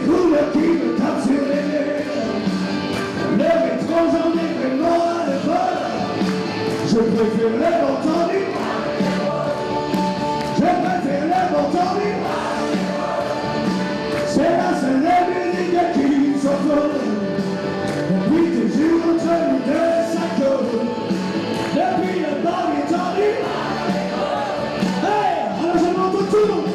foule qui me tape sur les nerfs. Le métro, j'en ai vraiment à le bol. Je préfère les entendus. Je préfère les entendus. C'est la seule musique qui me s'envole. Depuis toujours entre nous deux, ça colle. Depuis le temps est tendu. Hey, alors je m'entends tout le monde.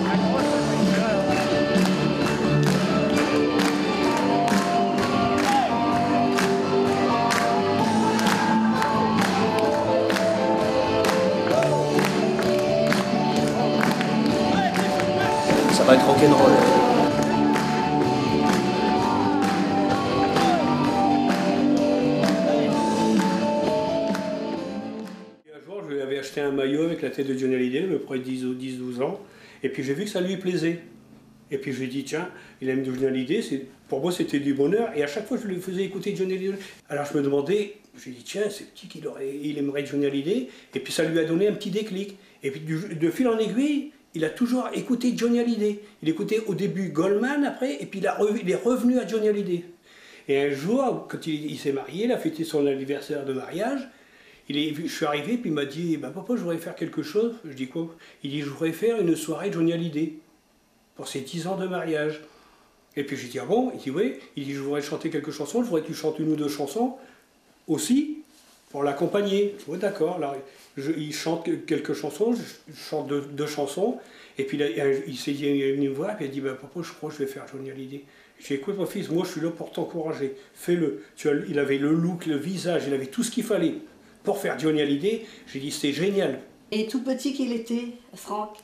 Ça va être rock'n'roll. Un jour, je lui avais acheté un maillot avec la tête de Johnny Hallyday, à peu près 10-12 ans, et puis j'ai vu que ça lui plaisait. Et puis je lui ai dit, tiens, il aime Johnny Hallyday, pour moi c'était du bonheur, et à chaque fois je lui faisais écouter Johnny Hallyday. Alors je me demandais, je lui ai dit, tiens, c'est qui il aimerait Johnny Hallyday, et puis ça lui a donné un petit déclic. Et puis de fil en aiguille, il a toujours écouté Johnny Hallyday. Il écoutait au début Goldman après, et puis il est revenu à Johnny Hallyday. Et un jour, quand il s'est marié, il a fêté son anniversaire de mariage, je suis arrivé, puis il m'a dit, bah, papa, je voudrais faire quelque chose. Je dis quoi? Il dit, je voudrais faire une soirée Johnny Hallyday pour ses 10 ans de mariage. Et puis j'ai dit, ah bon? Il dit, oui. Il dit, je voudrais chanter quelques chansons, je voudrais que tu chantes une ou deux chansons aussi pour l'accompagner. Je dis, d'accord. Alors il chante quelques chansons, je chante deux chansons, et puis il s'est dit, il est venu me voir, et puis il a dit, bah, papa, je crois que je vais faire Johnny Hallyday. J'ai dit, écoute mon fils, moi je suis là pour t'encourager, fais-le. Il avait le look, le visage, il avait tout ce qu'il fallait pour faire Johnny Hallyday. J'ai dit, c'est génial. Et tout petit qu'il était, Franck,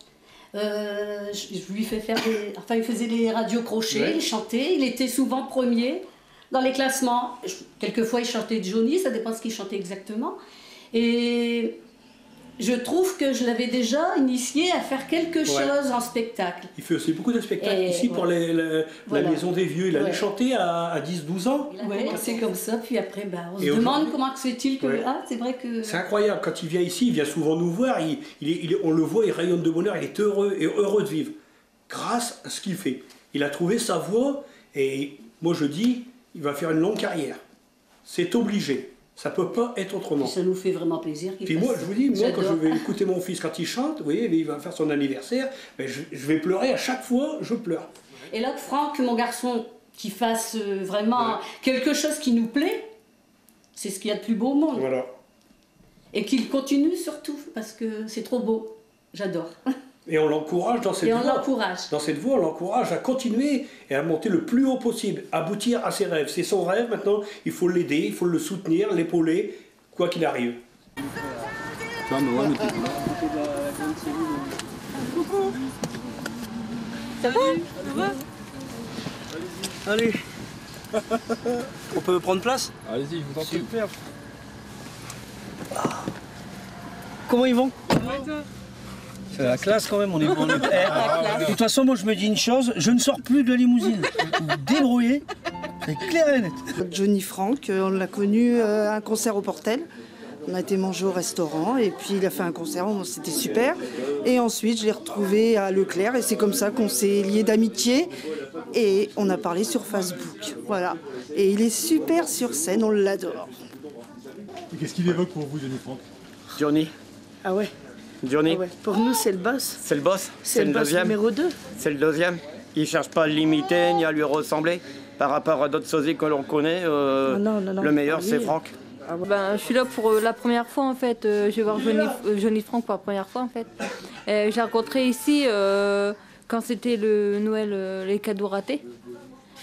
je lui fais faire enfin il faisait des radios crochets, ouais. Il chantait, il était souvent premier dans les classements. Quelquefois il chantait Johnny, ça dépend de ce qu'il chantait exactement. Et je trouve que je l'avais déjà initié à faire quelque chose en spectacle. Il fait aussi beaucoup de spectacles ici pour la Maison des Vieux. Il allait chanter à 10 12 ans. Oui, c'est comme ça. Puis après, on se demande comment se fait-il que... Ah, c'est vrai que... C'est incroyable. Quand il vient ici, il vient souvent nous voir. On le voit, il rayonne de bonheur. Il est heureux et heureux de vivre grâce à ce qu'il fait. Il a trouvé sa voie et moi je dis, il va faire une longue carrière. C'est obligé. Ça ne peut pas être autrement. Puis ça nous fait vraiment plaisir. Puis moi, je vous dis, moi, quand je vais écouter mon fils quand il chante, vous voyez, il va faire son anniversaire, ben je vais pleurer à chaque fois, je pleure. Et là, Franck, mon garçon, qui fasse vraiment quelque chose qui nous plaît, c'est ce qu'il y a de plus beau au monde. Voilà. Et qu'il continue surtout, parce que c'est trop beau. J'adore. Et on l'encourage dans cette voie. Dans cette voie, on l'encourage à continuer et à monter le plus haut possible, aboutir à ses rêves. C'est son rêve maintenant, il faut l'aider, il faut le soutenir, l'épauler, quoi qu'il arrive. Coucou. Ça va? Allez. On peut prendre place? Allez-y, je vous en prie. Super. Comment ils vont? C'est la classe quand même, on est bon. De toute façon, moi je me dis une chose, je ne sors plus de la limousine. Débrouillé, c'est clair et net. Johnny Franck, on l'a connu à un concert au Portel. On a été manger au restaurant et puis il a fait un concert, c'était super. Et ensuite je l'ai retrouvé à Leclerc et c'est comme ça qu'on s'est liés d'amitié et on a parlé sur Facebook. Voilà. Et il est super sur scène, on l'adore. Qu'est-ce qu'il évoque pour vous, Johnny Franck? Johnny. Ah ouais. Johnny. Ah ouais. Pour nous, c'est le boss. C'est le boss. C'est le boss deuxième. Numéro 2. C'est le deuxième. Il ne cherche pas à l'imiter ni à lui ressembler. Par rapport à d'autres sosies que l'on connaît, non, le meilleur, c'est Franck. Ah ouais. Je suis là pour la première fois, en fait. Je vais voir Johnny Franck pour la première fois, en fait. J'ai rencontré ici, quand c'était le Noël, les cadeaux ratés.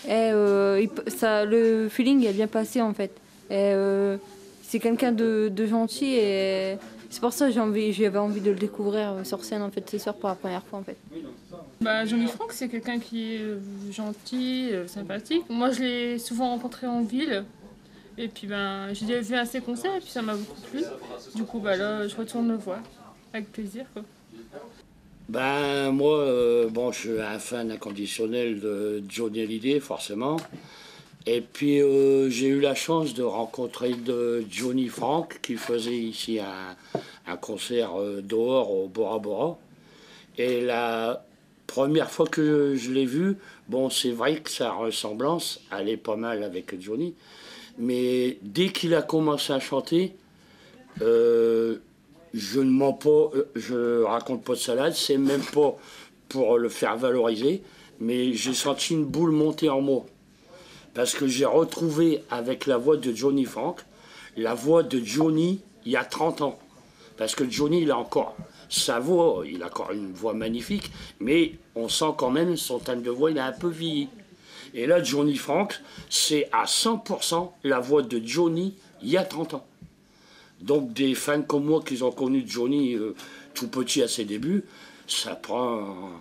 Et le feeling est bien passé, en fait. C'est quelqu'un de gentil et... C'est pour ça que j'avais envie de le découvrir sur scène en fait ce soir pour la première fois en fait. Johnny Franck c'est quelqu'un qui est gentil, sympathique. Moi je l'ai souvent rencontré en ville et puis j'ai vu à ses concerts et puis ça m'a beaucoup plu. Du coup là je retourne le voir avec plaisir quoi. Moi je suis un fan inconditionnel de Johnny Hallyday forcément. Et puis j'ai eu la chance de rencontrer Johnny Franck qui faisait ici un concert dehors au Bora Bora. Et Première fois que je l'ai vu, bon, c'est vrai que sa ressemblance, elle est pas mal avec Johnny, mais dès qu'il a commencé à chanter, je ne mens pas, je raconte pas de salade, c'est même pas pour le faire valoriser, mais j'ai senti une boule monter en moi. Parce que j'ai retrouvé avec la voix de Johnny Frank, la voix de Johnny il y a 30 ans. Parce que Johnny, il a encore sa voix, il a encore une voix magnifique, mais on sent quand même son timbre de voix, il a un peu vieilli. Et là, Johnny Frank, c'est à 100% la voix de Johnny il y a 30 ans. Donc des fans comme moi qui ont connu Johnny tout petit à ses débuts, ça prend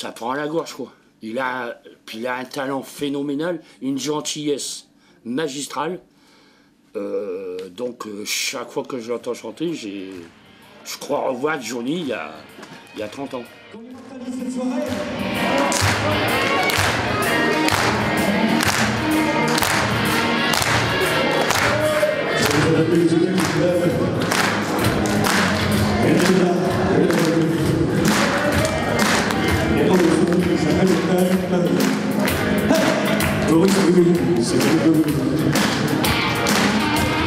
à la gorge, quoi. Il a un talent phénoménal, une gentillesse magistrale. Donc chaque fois que je l'entends chanter, je crois revoir Johnny il y a 30 ans.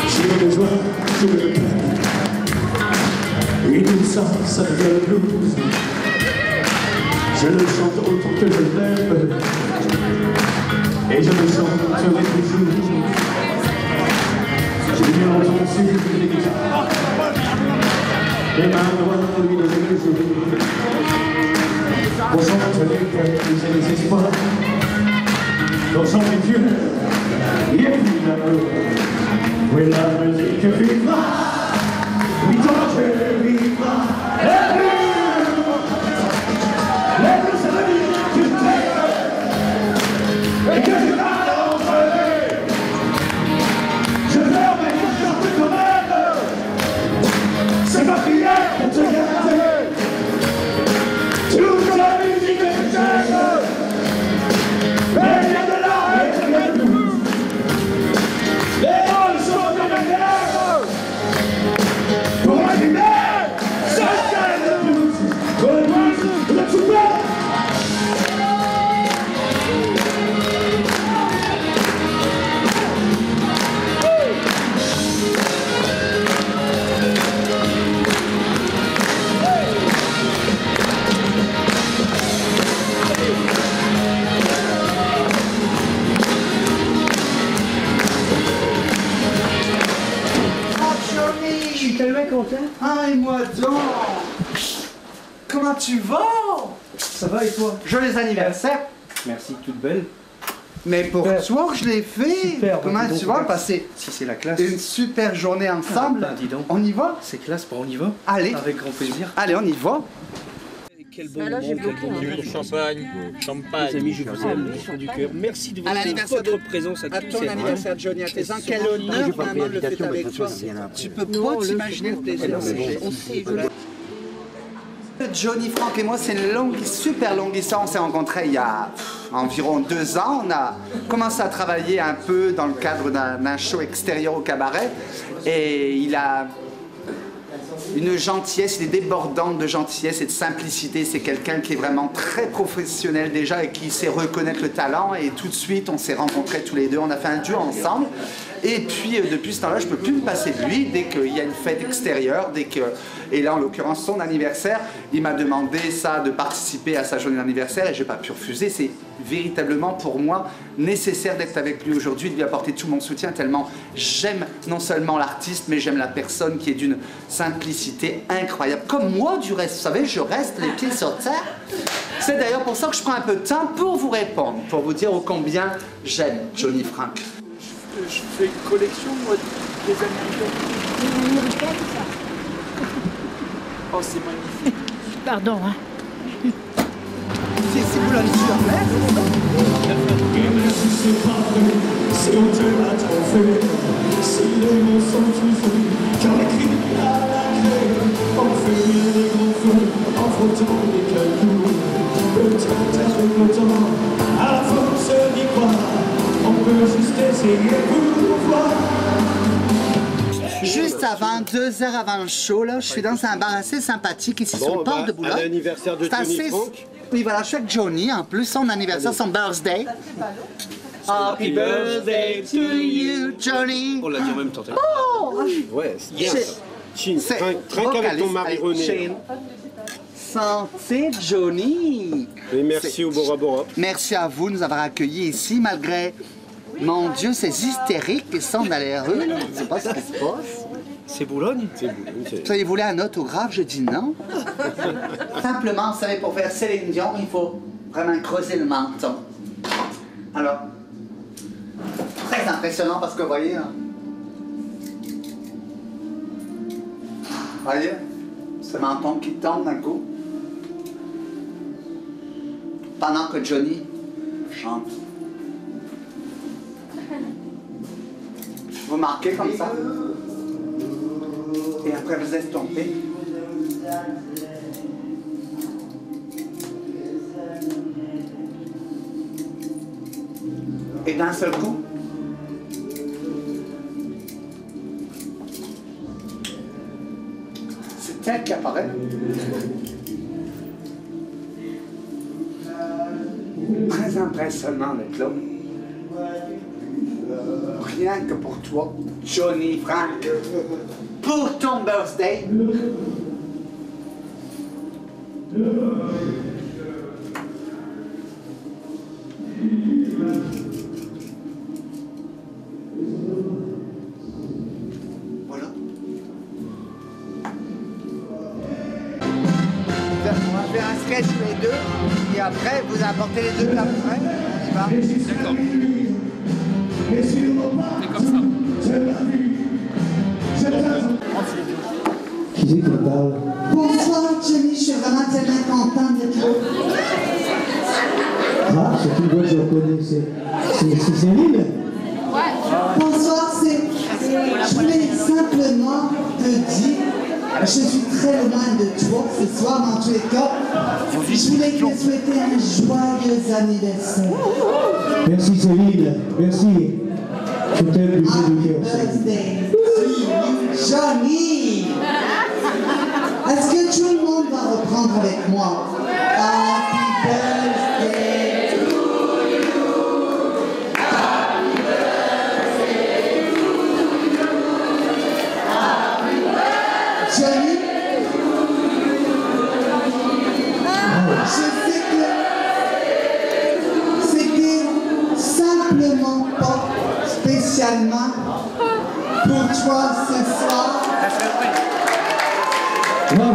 J'ai besoin de le peine. Et tout ça, ça devient le blues. Je le chante autant que je l'aime. Et je le chanterai toujours. J'ai bien entendu les guitares, les mains droites lui donner le jour. On chante les peines et les espoirs. Dans son Dieu, il y a plus d'amour. Oui, la musique vivra, oui, tant que vivra. Les blues, c'est la musique que t'aimes et que je garde entraîner. Je pleure, mais je chante quand même. C'est ma prière pour te garder. Toute la musique que j'aime. Mais il y a de l'art et de la blues. Les rôles sont de la guerre. Pour arriver, ça c'est le blues. Le blues, le super. Je suis tellement content. Ah, et moi donc. Comment tu vas? Ça va et toi? Joyeux anniversaire. Merci, toute belle. Mais pour toi, je l'ai fait. Super, comment donc, tu vas passer si c'est la classe. Une super journée ensemble. Dis donc. On y va? C'est classe, on y va? Allez. Avec grand plaisir. Allez, on y va. Quel bon moment, quel bon moment. Champagne, champagne. Les amis, je vous aime du fond du cœur. Merci de votre présence à tous. À ton anniversaire, Johnny, à tes ans, quel honneur vraiment de le fêter avec toi. Tu peux pas t'imaginer le plaisir. Johnny Frank et moi, c'est une super longue histoire. On s'est rencontrés il y a environ 2 ans. On a commencé à travailler un peu dans le cadre d'un show extérieur au cabaret. Et il a une gentillesse, il est débordant de gentillesse et de simplicité. C'est quelqu'un qui est vraiment très professionnel déjà et qui sait reconnaître le talent. Et tout de suite, on s'est rencontrés tous les deux. On a fait un duo ensemble. Et puis, depuis ce temps-là, je ne peux plus me passer de lui. Dès qu'il y a une fête extérieure, et là, en l'occurrence, son anniversaire, il m'a demandé de participer à sa journée d'anniversaire et je n'ai pas pu refuser. C'est véritablement pour moi nécessaire d'être avec lui aujourd'hui, de lui apporter tout mon soutien, tellement j'aime non seulement l'artiste, mais j'aime la personne qui est d'une simplicité incroyable. Comme moi, du reste, vous savez, je reste les pieds sur terre. C'est d'ailleurs pour ça que je prends un peu de temps pour vous répondre, pour vous dire ô combien j'aime Johnny Frank. Je fais une collection, moi, des américains. Oh, c'est magnifique. Pardon, hein. C'est Boulogne-sur-Mer. Si c'est pas vrai, si on te l'a trop fait, si les mots sont toujours, car écrit à la craie, on fait bien des grands feux, en frottant des calculs, peut-être être content, à la force d'y croire, on peut juste essayer pour voir. Juste avant, 2 heures avant le show, là, je suis dans un bar assez sympathique ici sur le port de Boulogne. À l'anniversaire de Johnny Frank. Oui, voilà, je suis avec Johnny, en plus, son anniversaire, son birthday. Happy birthday to you, Johnny. On l'a dit en même temps. Oh. Ouais, c'est bien. Chine, trinque avec ton mari René. Santé, Johnny. Et merci au Bora Bora. Merci à vous de nous avoir accueillis ici, malgré, mon Dieu, ces hystériques qui sont dans les rues. Je ne sais pas ce qui se passe. C'est Boulogne? C'est Boulogne. Vous avez voulu un autographe? Je dis non. Simplement, vous savez, pour faire Céline Dion, il faut vraiment creuser le menton. Alors, très impressionnant parce que vous voyez, ce menton qui tombe d'un coup. Pendant que Johnny chante. Vous marquez comme ça. Et après vous estompez. Et d'un seul coup, c'est elle qui apparaît. Très impressionnant d'être là. Rien que pour toi, Johnny Frank, pour ton birthday. Voilà. On va faire un sketch les deux, et après vous apportez les deux après. On y va. D'accord. C'est comme ça. Qui c'est qui me parle? Bonsoir Johnny, je suis vraiment tellement contente d'être là. Ah, c'est une voix que je reconnais, c'est Céline? Bonsoir, je voulais simplement te dire, je suis très loin de toi ce soir, mais en tous les cas, je voulais te souhaiter un joyeux anniversaire. Merci Céline, merci. Je t'aime du fond du cœur, Céline. Johnny! Est-ce que tout le monde va reprendre avec moi? Happy birthday to you. Happy birthday to you. Happy birthday. Johnny? Je sais que c'était simplement pas spécialement pour toi ce soir. Wow.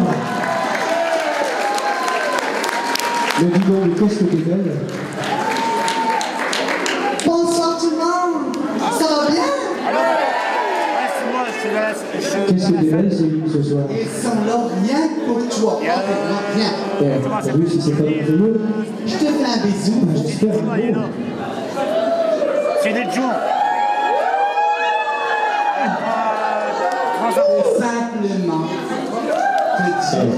Mais dis donc, qu'est-ce que t'es belle? Bonsoir tout le monde. Ça va bien? Qu'est-ce que t'es belle, Céline, ce soir? Ils sont là rien que pour toi. Rien. T'as vu si c'est pas merveilleux? Je te fais un bisou. J'espère. C'est des jours. Simplement te dire.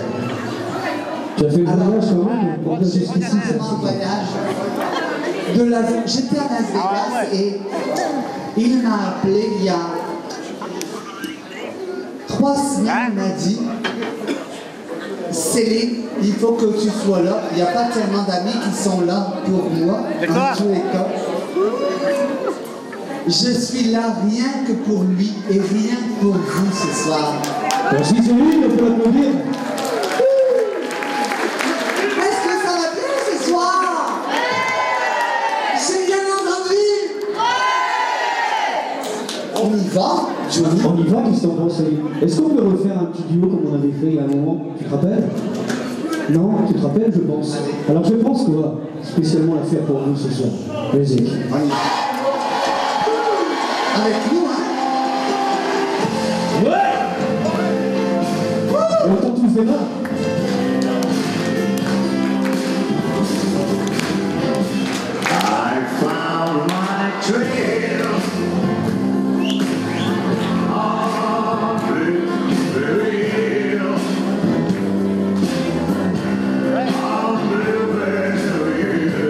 Tu as fait le voyage quand même? Pourquoi J'ai jusqu'ici? fait un voyage de Las Vegas. J'étais à Las Vegas et il m'a appelé il y a 3 semaines. Il m'a dit Céline, il faut que tu sois là. Il n'y a pas tellement d'amis qui sont là pour moi. En tous les cas. Je suis là rien que pour lui et rien que pour vous ce soir. Merci Céline, on peut l'applaudir. Est-ce que ça va bien ce soir? J'ai bien entendu. On y va, Johnny? On y va, qu'est-ce que t'en penses, Céline? Est-ce qu'on peut refaire un petit duo comme on avait fait il y a un moment? Tu te rappelles? Non, tu te rappelles, je pense. Alors je pense qu'on va spécialement la faire pour vous ce soir. Musique. Avec nous, hein? Ouais! On entend tous les mains. I found my trail. On Blueberry Hill. On Blueberry Hill.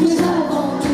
des aventures.